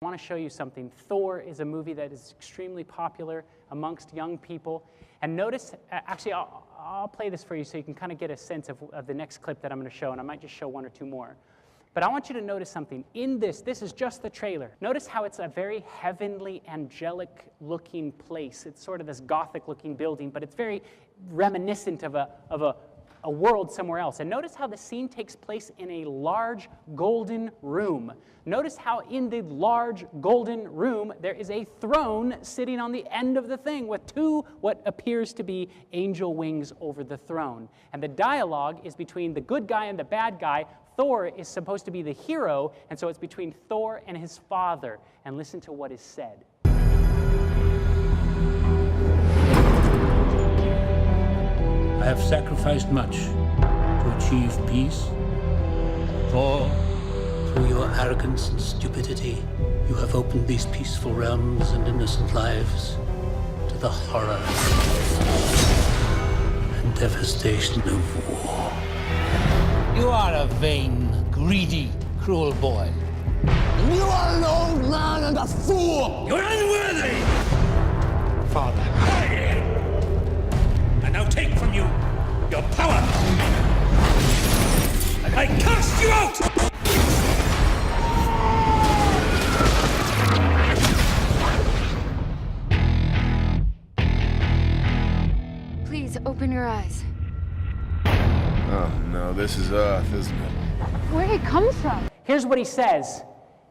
I want to show you something. Thor is a movie that is extremely popular amongst young people. And notice, actually, I'll play this for you so you can kind of get a sense of the next clip that I'm going to show, and I might just show one or two more. But I want you to notice something. In this is just the trailer. Notice how it's a very heavenly, angelic-looking place. It's sort of this Gothic-looking building, but it's very reminiscent of a world somewhere else. And notice how the scene takes place in a large golden room. Notice how in the large golden room there is a throne sitting on the end of the thing with two what appears to be angel wings over the throne. And the dialogue is between the good guy and the bad guy. Thor is supposed to be the hero, and so it's between Thor and his father. And listen to what is said. I have sacrificed much to achieve peace. For through your arrogance and stupidity, you have opened these peaceful realms and innocent lives to the horror and devastation of war. You are a vain, greedy, cruel boy. You are an old man and a fool! You're unworthy! Father. And now take from you your power! And I cast you out! Please open your eyes. Oh, no, this is Earth, isn't it? Where he comes from? Here's what he says.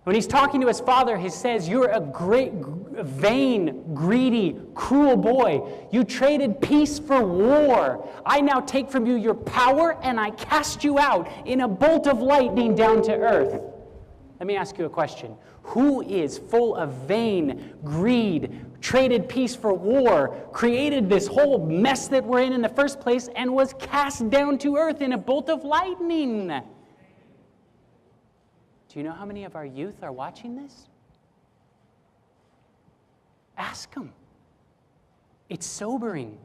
When he's talking to his father, he says, "You're a great, vain, greedy, cruel boy. You traded peace for war. I now take from you your power, and I cast you out in a bolt of lightning down to earth." Let me ask you a question. Who is full of vain, greed, traded peace for war, created this whole mess that we're in the first place, and was cast down to earth in a bolt of lightning? Do you know how many of our youth are watching this? Ask them. It's sobering.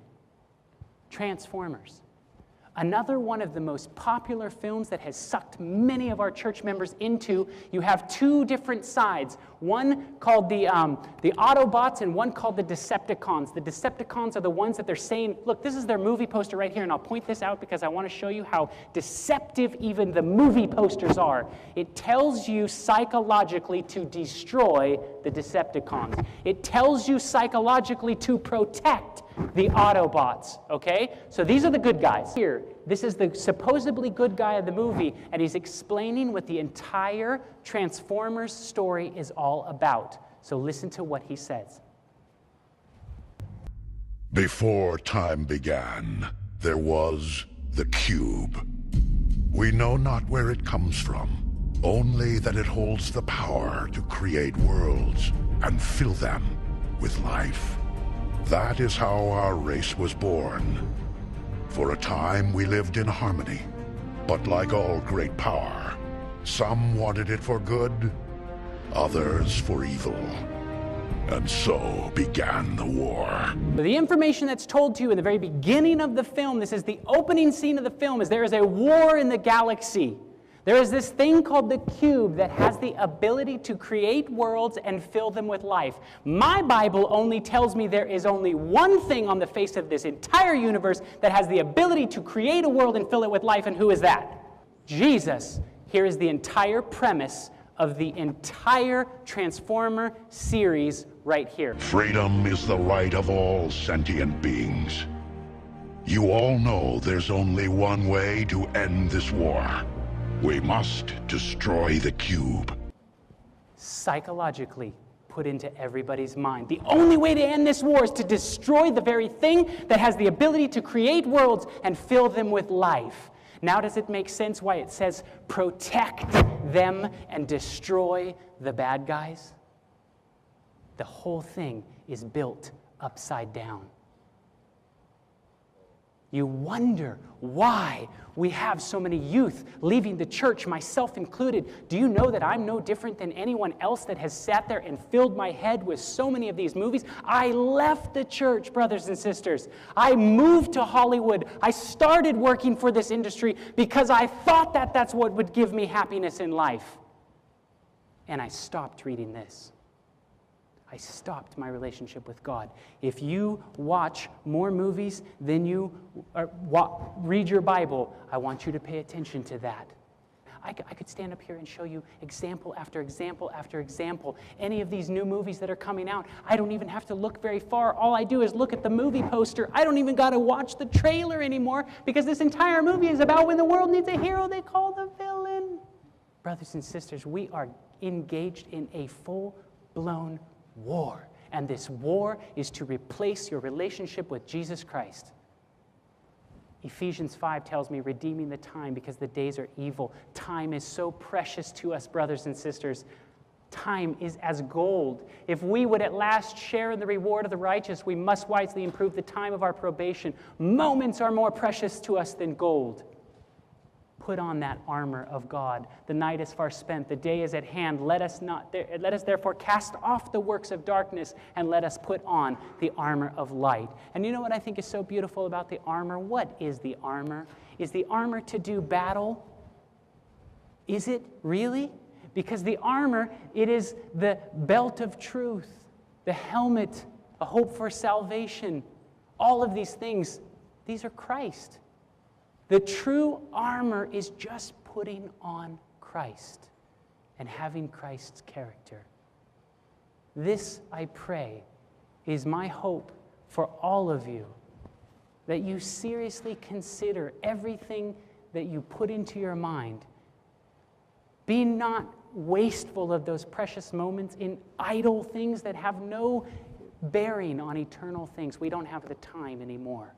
Transformers. Another one of the most popular films that has sucked many of our church members into. You have two different sides. One called the Autobots and one called the Decepticons. The Decepticons are the ones that they're saying, look, this is their movie poster right here, and I'll point this out because I want to show you how deceptive even the movie posters are. It tells you psychologically to destroy the Decepticons. It tells you psychologically to protect the Autobots, okay? So these are the good guys. Here, this is the supposedly good guy of the movie, and he's explaining what the entire Transformers story is all about. So listen to what he says. Before time began, there was the Cube. We know not where it comes from, only that it holds the power to create worlds and fill them with life. That is how our race was born. For a time, we lived in harmony. But like all great power, some wanted it for good, others for evil. And so began the war. The information that's told to you in the very beginning of the film, this is the opening scene of the film, is there is a war in the galaxy. There is this thing called the Cube that has the ability to create worlds and fill them with life. My Bible only tells me there is only one thing on the face of this entire universe that has the ability to create a world and fill it with life, and who is that? Jesus. Here is the entire premise of the entire Transformer series right here. Freedom is the right of all sentient beings. You all know there's only one way to end this war. We must destroy the Cube. Psychologically put into everybody's mind. The only way to end this war is to destroy the very thing that has the ability to create worlds and fill them with life. Now does it make sense why it says protect them and destroy the bad guys? The whole thing is built upside down. You wonder why we have so many youth leaving the church, myself included. Do you know that I'm no different than anyone else that has sat there and filled my head with so many of these movies? I left the church, brothers and sisters. I moved to Hollywood. I started working for this industry because I thought that that's what would give me happiness in life. and I stopped reading this. I stopped my relationship with God. If you watch more movies than you read your Bible, I want you to pay attention to that. I could stand up here and show you example after example after example. Any of these new movies that are coming out, I don't even have to look very far. All I do is look at the movie poster. I don't even got to watch the trailer anymore because this entire movie is about when the world needs a hero they call the villain. Brothers and sisters, we are engaged in a full-blown war. And this war is to replace your relationship with Jesus Christ. Ephesians 5 tells me, redeeming the time because the days are evil. Time is so precious to us, brothers and sisters. Time is as gold. If we would at last share in the reward of the righteous, we must wisely improve the time of our probation. Moments are more precious to us than gold. Put on that armor of God. The night is far spent. The day is at hand. Let us therefore cast off the works of darkness and let us put on the armor of light. And you know what I think is so beautiful about the armor? What is the armor? Is the armor to do battle? Is it really? Because the armor, it is the belt of truth, the helmet, a hope for salvation. All of these things, these are Christ. The true armor is just putting on Christ and having Christ's character. This, I pray, is my hope for all of you, that you seriously consider everything that you put into your mind. Be not wasteful of those precious moments in idle things that have no bearing on eternal things. We don't have the time anymore.